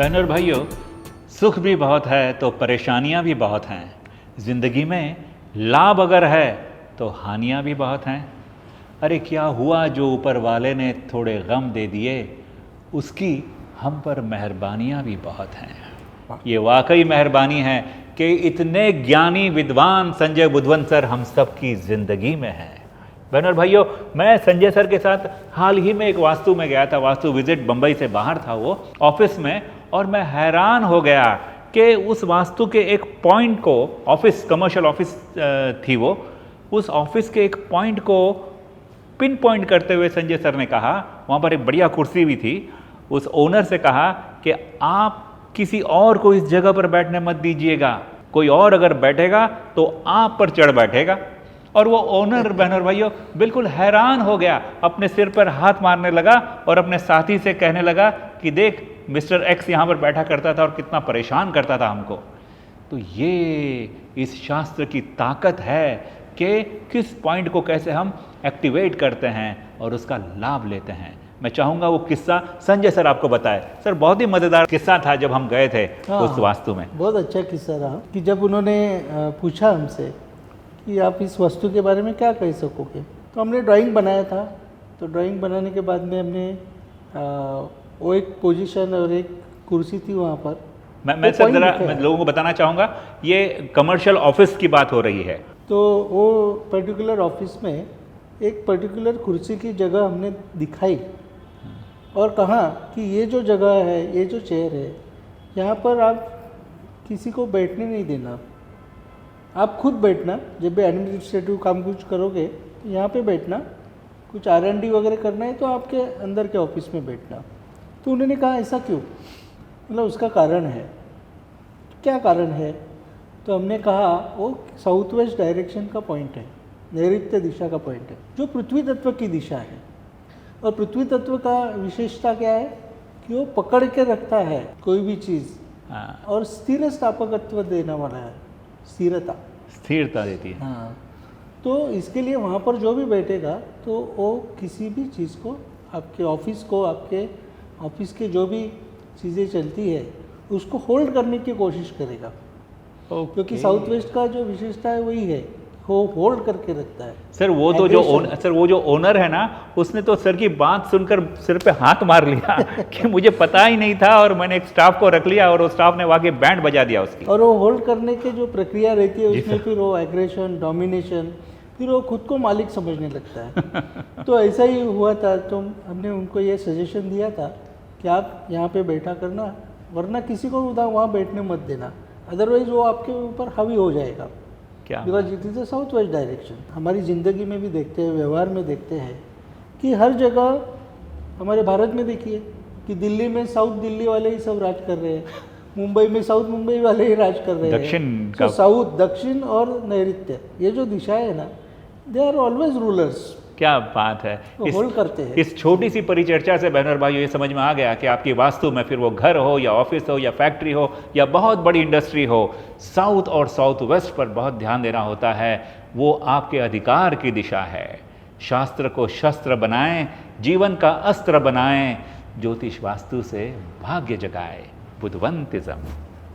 बहनों और भाइयों, सुख भी बहुत है तो परेशानियां भी बहुत हैं। ज़िंदगी में लाभ अगर है तो हानियां भी बहुत हैं। अरे क्या हुआ जो ऊपर वाले ने थोड़े गम दे दिए, उसकी हम पर मेहरबानियां भी बहुत हैं। ये वाकई मेहरबानी है कि इतने ज्ञानी विद्वान संजय बुधवन सर हम सब की ज़िंदगी में हैं। बहनों और भाइयों, मैं संजय सर के साथ हाल ही में एक वास्तु में गया था। वास्तु विजिट, बम्बई से बाहर था वो, ऑफिस में, और मैं हैरान हो गया कि उस वास्तु के एक पॉइंट को, ऑफिस, कमर्शियल ऑफिस थी वो, उस ऑफिस के एक पॉइंट को पिन पॉइंट करते हुए संजय सर ने कहा, वहाँ पर एक बढ़िया कुर्सी भी थी, उस ओनर से कहा कि आप किसी और को इस जगह पर बैठने मत दीजिएगा, कोई और अगर बैठेगा तो आप पर चढ़ बैठेगा। और वो ओनर, बहनों और भाइयों, बिल्कुल हैरान हो गया, अपने सिर पर हाथ मारने लगा और अपने साथी से कहने लगा कि देख, मिस्टर एक्स यहाँ पर बैठा करता था और कितना परेशान करता था हमको। तो ये इस शास्त्र की ताकत है कि किस पॉइंट को कैसे हम एक्टिवेट करते हैं और उसका लाभ लेते हैं। मैं चाहूँगा वो किस्सा संजय सर आपको बताए। सर, बहुत ही मज़ेदार किस्सा था जब हम गए थे उस वास्तु में। बहुत अच्छा किस्सा रहा कि जब उन्होंने पूछा हमसे कि आप इस वस्तु के बारे में क्या कह सकोगे, तो हमने ड्राइंग बनाया था। तो ड्राइंग बनाने के बाद में हमने वो एक पोजीशन और एक कुर्सी थी वहाँ पर। मैं सर ज़रा मैं लोगों को बताना चाहूँगा, ये कमर्शियल ऑफिस की बात हो रही है। तो वो पर्टिकुलर ऑफिस में एक पर्टिकुलर कुर्सी की जगह हमने दिखाई और कहा कि ये जो जगह है, ये जो चेयर है, यहाँ पर आप किसी को बैठने नहीं देना, आप खुद बैठना। जब भी एडमिनिस्ट्रेटिव काम कुछ करोगे तो यहाँ पे बैठना, कुछ R&D वगैरह करना है तो आपके अंदर के ऑफिस में बैठना। तो उन्होंने कहा ऐसा क्यों, मतलब उसका कारण है। क्या कारण है? तो हमने कहा वो साउथ वेस्ट डायरेक्शन का पॉइंट है, नैऋत्य दिशा का पॉइंट है, जो पृथ्वी तत्व की दिशा है। और पृथ्वी तत्व का विशेषता क्या है कि वो पकड़ के रखता है कोई भी चीज़, और स्थिर स्थापकत्व देने वाला है, स्थिरता देती है। हाँ, तो इसके लिए वहाँ पर जो भी बैठेगा तो वो किसी भी चीज़ को, आपके ऑफिस को, आपके ऑफिस के जो भी चीज़ें चलती है उसको होल्ड करने की कोशिश करेगा। क्योंकि साउथ वेस्ट का जो विशेषता है वही है, वो होल्ड करके रखता है। सर वो तो वो जो ओनर है ना, उसने तो सर की बात सुनकर सिर पे हाथ मार लिया कि मुझे पता ही नहीं था, और मैंने एक स्टाफ को रख लिया और वो स्टाफ ने वाकई बैंड बजा दिया उसकी। और वो होल्ड करने की जो प्रक्रिया रहती है उसमें फिर वो एग्रेशन, डोमिनेशन, फिर वो खुद को मालिक समझने लगता है। तो ऐसा ही हुआ था। तो हमने उनको ये सजेशन दिया था कि आप यहाँ पे बैठा करना, वरना किसी को वहाँ बैठने मत देना, अदरवाइज वो आपके ऊपर हावी हो जाएगा। Because it is a south west direction. हमारी ज़िंदगी में भी देखते हैं, व्यवहार में देखते हैं कि हर जगह, हमारे भारत में देखिए कि दिल्ली में साउथ दिल्ली वाले ही सब राज कर रहे हैं, मुंबई में साउथ मुंबई वाले ही राज कर रहे हैं। दक्षिण तो साउथ, दक्षिण और नैऋत्य, ये जो दिशा है ना, दे आर ऑलवेज रूलर्स। क्या बात है। होल्ड करते हैं। इस छोटी सी परिचर्चा से बहनों और भाइयों ये समझ में आ गया कि आपकी वास्तु में, फिर वो घर हो या ऑफिस हो या फैक्ट्री हो या बहुत बड़ी इंडस्ट्री हो, साउथ और साउथ वेस्ट पर बहुत ध्यान देना होता है। वो आपके अधिकार की दिशा है। शास्त्र को शस्त्र बनाएं, जीवन का अस्त्र बनाएं, ज्योतिष वास्तु से भाग्य जगाए। बुधवंतिज्म।